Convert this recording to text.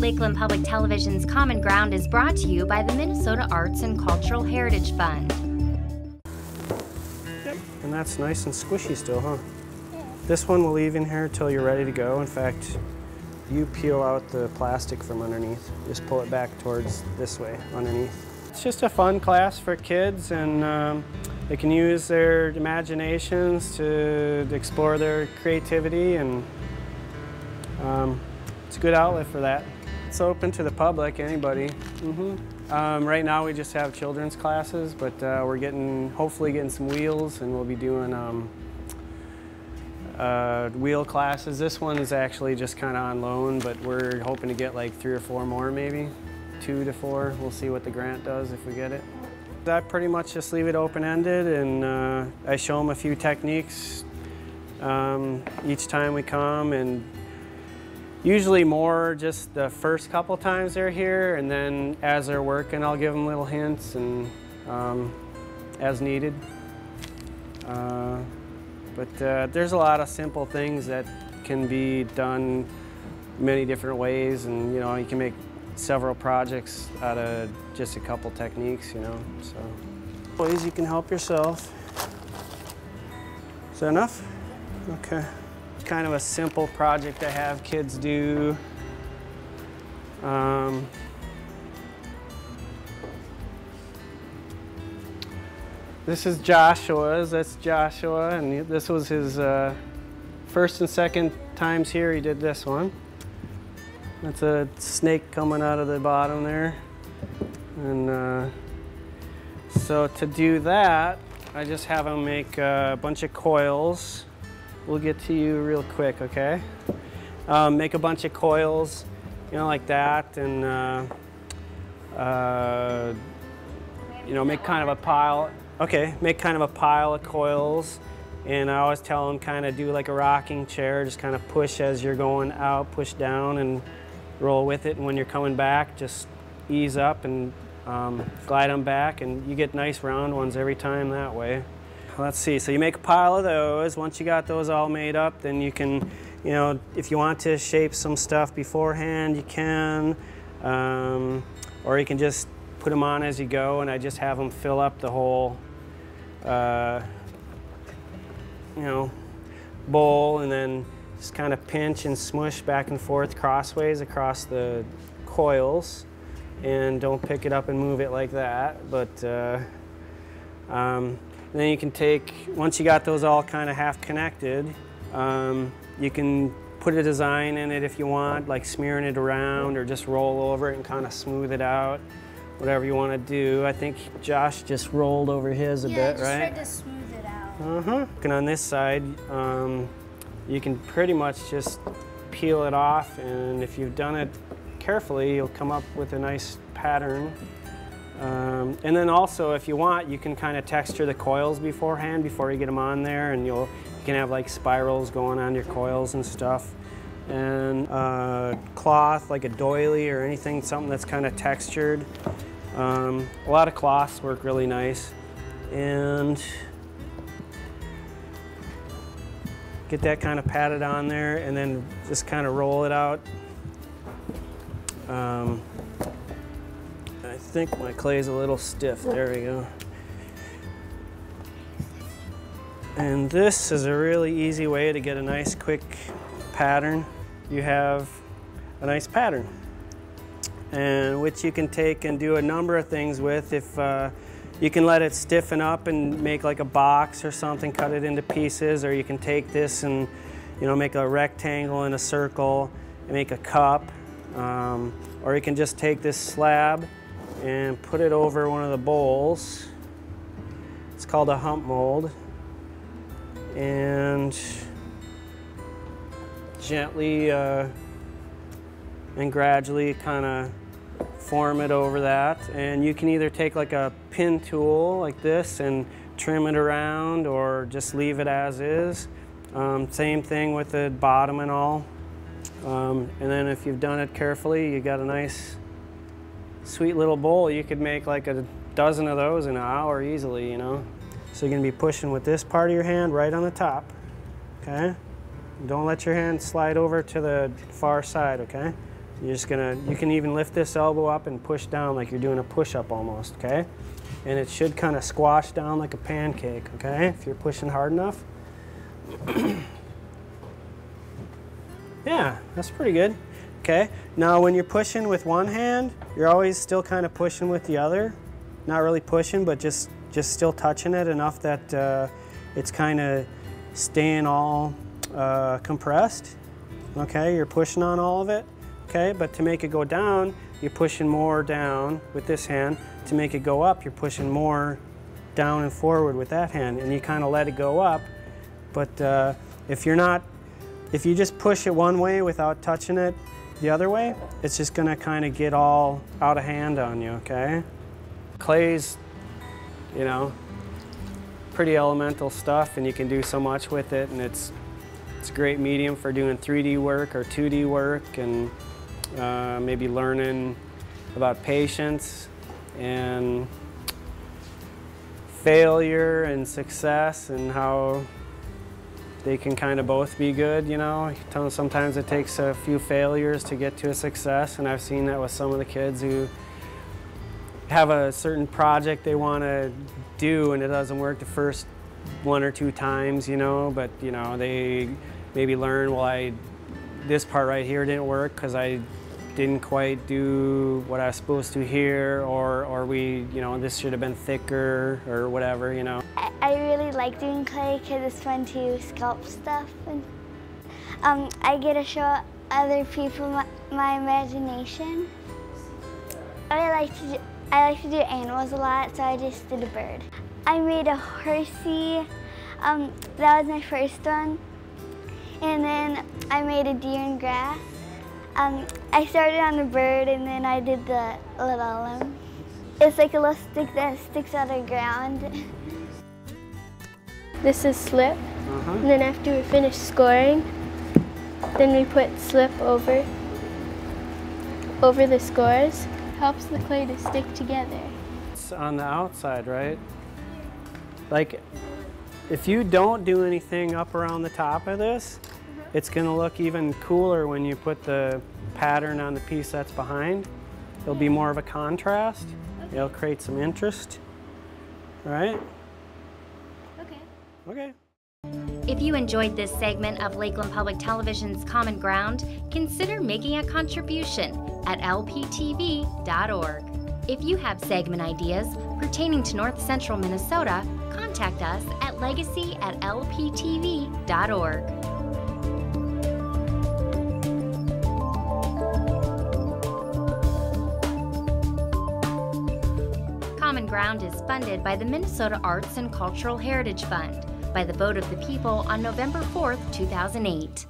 Lakeland Public Television's Common Ground is brought to you by the Minnesota Arts and Cultural Heritage Fund. Yep, and that's nice and squishy still, huh? Yeah. This one will leave in here until you're ready to go. In fact, you peel out the plastic from underneath. Just pull it back towards this way, underneath. It's just a fun class for kids, and they can use their imaginations to explore their creativity, and it's a good outlet for that. It's open to the public, anybody. Right now we just have children's classes, but we're hopefully getting some wheels, and we'll be doing wheel classes. This one is actually just kind of on loan, but we're hoping to get like 3 or 4 more maybe. 2 to 4. We'll see what the grant does if we get it. I pretty much just leave it open-ended, and I show them a few techniques each time we come, and usually more just the first couple times they're here, and then as they're working I'll give them little hints and as needed. But there's a lot of simple things that can be done many different ways, and you know, you can make several projects out of just a couple techniques, you know. So ways you can help yourself. Is that enough? Okay. Kind of a simple project I have kids do. This is Joshua's. That's Joshua, and this was his first and second times here. He did this one. That's a snake coming out of the bottom there. And so to do that, I just have him make a bunch of coils. We'll get to you real quick, okay? Make a bunch of coils, you know, like that, and you know, make kind of a pile. Okay, make kind of a pile of coils. And I always tell them kind of do like a rocking chair, just kind of push as you're going out, push down and roll with it. And when you're coming back, just ease up and glide them back, and you get nice round ones every time that way. Let's see, so you make a pile of those. Once you got those all made up, then you can, you know, if you want to shape some stuff beforehand, you can, or you can just put them on as you go, and I just have them fill up the whole you know, bowl, and then just kind of pinch and smush back and forth crossways across the coils, and don't pick it up and move it like that. But and then you can take, once you got those all kind of half connected, you can put a design in it if you want, like smearing it around or just roll over it and kind of smooth it out, whatever you want to do. I think Josh just rolled over his a bit, right? Yeah, just tried to smooth it out. And on this side, you can pretty much just peel it off, and if you've done it carefully, you'll come up with a nice pattern. And then also, if you want, you can kind of texture the coils beforehand before you get them on there, and you can have like spirals going on your coils and stuff. And cloth, like a doily or anything, something that's kind of textured. A lot of cloths work really nice. And get that kind of patted on there, and then just kind of roll it out. I think my clay's a little stiff. There we go. And this is a really easy way to get a nice quick pattern. You have a nice pattern, and which you can take and do a number of things with. If you can let it stiffen up and make like a box or something, cut it into pieces, or you can take this and, you know, make a rectangle and a circle and make a cup, or you can just take this slab and put it over one of the bowls. It's called a hump mold, and gently and gradually kind of form it over that. And you can either take like a pin tool like this and trim it around, or just leave it as is. Same thing with the bottom and all. And then if you've done it carefully, you got a nice sweet little bowl. You could make like a dozen of those in an hour easily, you know. So you're gonna be pushing with this part of your hand right on the top, okay? Don't let your hand slide over to the far side, okay? You can even lift this elbow up and push down like you're doing a push-up almost, okay? And it should kind of squash down like a pancake, okay? If you're pushing hard enough. Yeah, that's pretty good. Okay, now when you're pushing with one hand, you're always still kind of pushing with the other. Not really pushing, but just still touching it enough that it's kind of staying all compressed. Okay, you're pushing on all of it. Okay, but to make it go down, you're pushing more down with this hand. To make it go up, you're pushing more down and forward with that hand, and you kind of let it go up. But if you just push it one way without touching it the other way, it's just gonna kind of get all out of hand on you, okay? Clay's, you know, pretty elemental stuff, and you can do so much with it, and it's a great medium for doing 3D work or 2D work, and maybe learning about patience and failure and success and how they can kind of both be good, you know. Sometimes it takes a few failures to get to a success, and I've seen that with some of the kids who have a certain project they want to do and it doesn't work the first 1 or 2 times, you know, but you know, they maybe learn, well, this part right here didn't work because I didn't quite do what I was supposed to here, or you know, this should have been thicker or whatever, you know. I really like doing clay because it's fun to sculpt stuff, and I get to show other people my imagination. I like to do animals a lot, so I just did a bird. I made a horsey. That was my first one, and then I made a deer in grass. I started on the bird, and then I did the little limb. It's like a little stick that sticks out of the ground. This is slip, and then after we finish scoring, then we put slip over the scores. Helps the clay to stick together. It's on the outside, right? Like, if you don't do anything up around the top of this, it's gonna look even cooler when you put the pattern on the piece that's behind. It'll be more of a contrast. It'll create some interest, right? Okay. If you enjoyed this segment of Lakeland Public Television's Common Ground, consider making a contribution at lptv.org. If you have segment ideas pertaining to North Central Minnesota, contact us at legacy@lptv.org. Common Ground is funded by the Minnesota Arts and Cultural Heritage Fund by the vote of the people on November 4th, 2008.